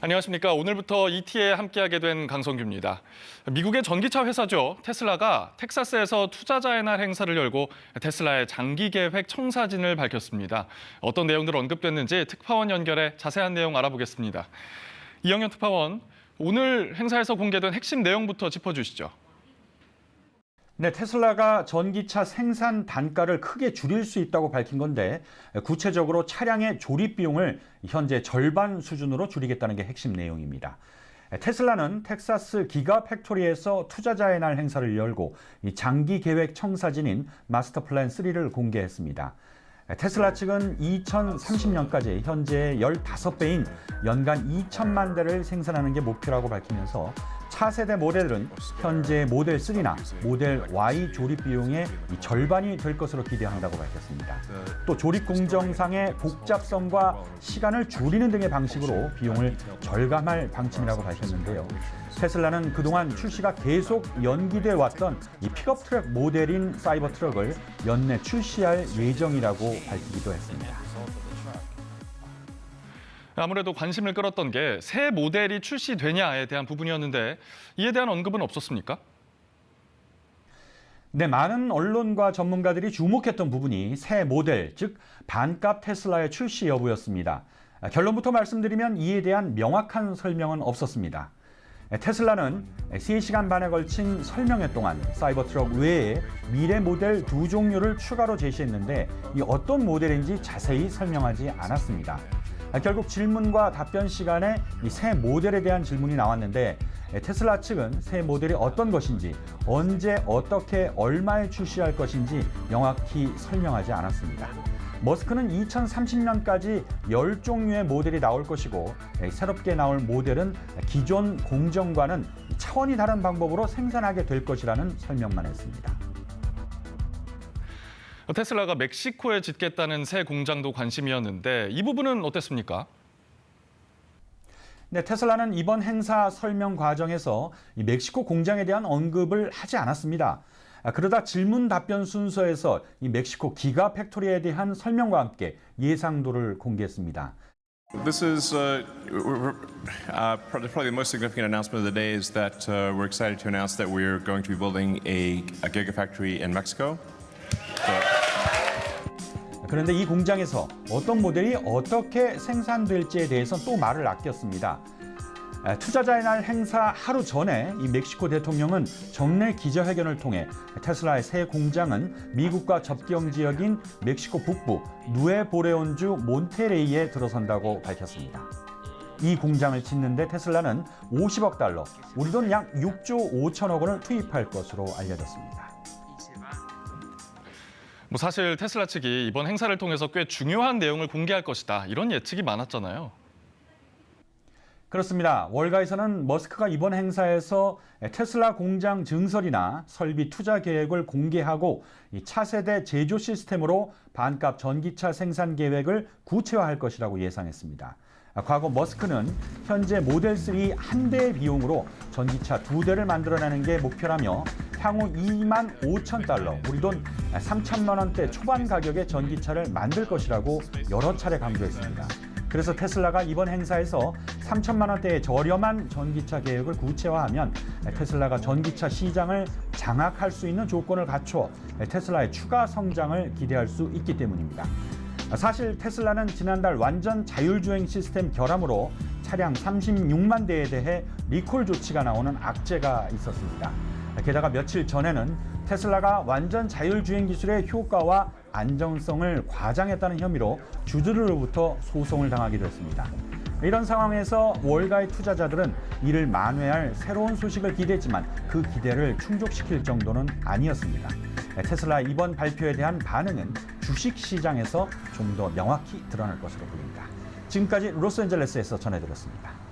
안녕하십니까. 오늘부터 ET에 함께하게 된 강성규입니다. 미국의 전기차 회사죠. 테슬라가 텍사스에서 투자자의 날 행사를 열고 테슬라의 장기 계획 청사진을 밝혔습니다. 어떤 내용들 언급됐는지 특파원 연결해 자세한 내용 알아보겠습니다. 이영현 특파원, 오늘 행사에서 공개된 핵심 내용부터 짚어주시죠. 네, 테슬라가 전기차 생산 단가를 크게 줄일 수 있다고 밝힌 건데 구체적으로 차량의 조립 비용을 현재 절반 수준으로 줄이겠다는 게 핵심 내용입니다. 테슬라는 텍사스 기가 팩토리에서 투자자의 날 행사를 열고 이 장기 계획 청사진인 마스터 플랜 3를 공개했습니다. 테슬라 측은 2030년까지 현재 15배인 연간 2천만 대를 생산하는 게 목표라고 밝히면서 차세대 모델은 현재 모델 3나 모델 Y 조립 비용의 절반이 될 것으로 기대한다고 밝혔습니다. 또 조립 공정상의 복잡성과 시간을 줄이는 등의 방식으로 비용을 절감할 방침이라고 밝혔는데요. 테슬라는 그동안 출시가 계속 연기돼 왔던 이 픽업 트럭 모델인 사이버 트럭을 연내 출시할 예정이라고 밝히기도 했습니다. 아무래도 관심을 끌었던 게 새 모델이 출시되냐에 대한 부분이었는데 이에 대한 언급은 없었습니까? 네, 많은 언론과 전문가들이 주목했던 부분이 새 모델, 즉 반값 테슬라의 출시 여부였습니다. 결론부터 말씀드리면 이에 대한 명확한 설명은 없었습니다. 테슬라는 3시간 반에 걸친 설명회 동안 사이버 트럭 외에 미래 모델 2종류를 추가로 제시했는데 이 어떤 모델인지 자세히 설명하지 않았습니다. 결국 질문과 답변 시간에 이 새 모델에 대한 질문이 나왔는데 테슬라 측은 새 모델이 어떤 것인지, 언제, 어떻게, 얼마에 출시할 것인지 명확히 설명하지 않았습니다. 머스크는 2030년까지 10종류의 모델이 나올 것이고 새롭게 나올 모델은 기존 공정과는 차원이 다른 방법으로 생산하게 될 것이라는 설명만 했습니다. 테슬라가 멕시코에 짓겠다는 새 공장도 관심이었는데 이 부분은 어땠습니까? 네, 테슬라는 이번 행사 설명 과정에서 이 멕시코 공장에 대한 언급을 하지 않았습니다. 그러다 질문 답변 순서에서 이 멕시코 기가 팩토리에 대한 설명과 함께 예상도를 공개했습니다. This is probably the most significant announcement of the day is that we're excited to announce that we're going to be building a gigafactory in Mexico. 그런데 이 공장에서 어떤 모델이 어떻게 생산될지에 대해서는 또 말을 아꼈습니다. 투자자의 날 행사 하루 전에 이 멕시코 대통령은 정례 기자회견을 통해 테슬라의 새 공장은 미국과 접경 지역인 멕시코 북부 누에보레온주 몬테레이에 들어선다고 밝혔습니다. 이 공장을 짓는데 테슬라는 50억 달러, 우리 돈 약 6조 5천억 원을 투입할 것으로 알려졌습니다. 사실 테슬라 측이 이번 행사를 통해서 꽤 중요한 내용을 공개할 것이다. 이런 예측이 많았잖아요. 그렇습니다. 월가에서는 머스크가 이번 행사에서 테슬라 공장 증설이나 설비 투자 계획을 공개하고 이 차세대 제조 시스템으로 반값 전기차 생산 계획을 구체화할 것이라고 예상했습니다. 과거 머스크는 현재 모델 3 한 대의 비용으로 전기차 2대를 만들어내는 게 목표라며 향후 2만 5천 달러, 우리 돈 3천만 원대 초반 가격의 전기차를 만들 것이라고 여러 차례 강조했습니다. 그래서 테슬라가 이번 행사에서 3천만 원대의 저렴한 전기차 계획을 구체화하면 테슬라가 전기차 시장을 장악할 수 있는 조건을 갖춰 테슬라의 추가 성장을 기대할 수 있기 때문입니다. 사실 테슬라는 지난달 완전 자율주행 시스템 결함으로 차량 36만 대에 대해 리콜 조치가 나오는 악재가 있었습니다. 게다가 며칠 전에는 테슬라가 완전 자율주행 기술의 효과와 안정성을 과장했다는 혐의로 주주들로부터 소송을 당하기도 했습니다. 이런 상황에서 월가의 투자자들은 이를 만회할 새로운 소식을 기대했지만 그 기대를 충족시킬 정도는 아니었습니다. 테슬라 이번 발표에 대한 반응은 주식시장에서 좀 더 명확히 드러날 것으로 보입니다. 지금까지 로스앤젤레스에서 전해드렸습니다.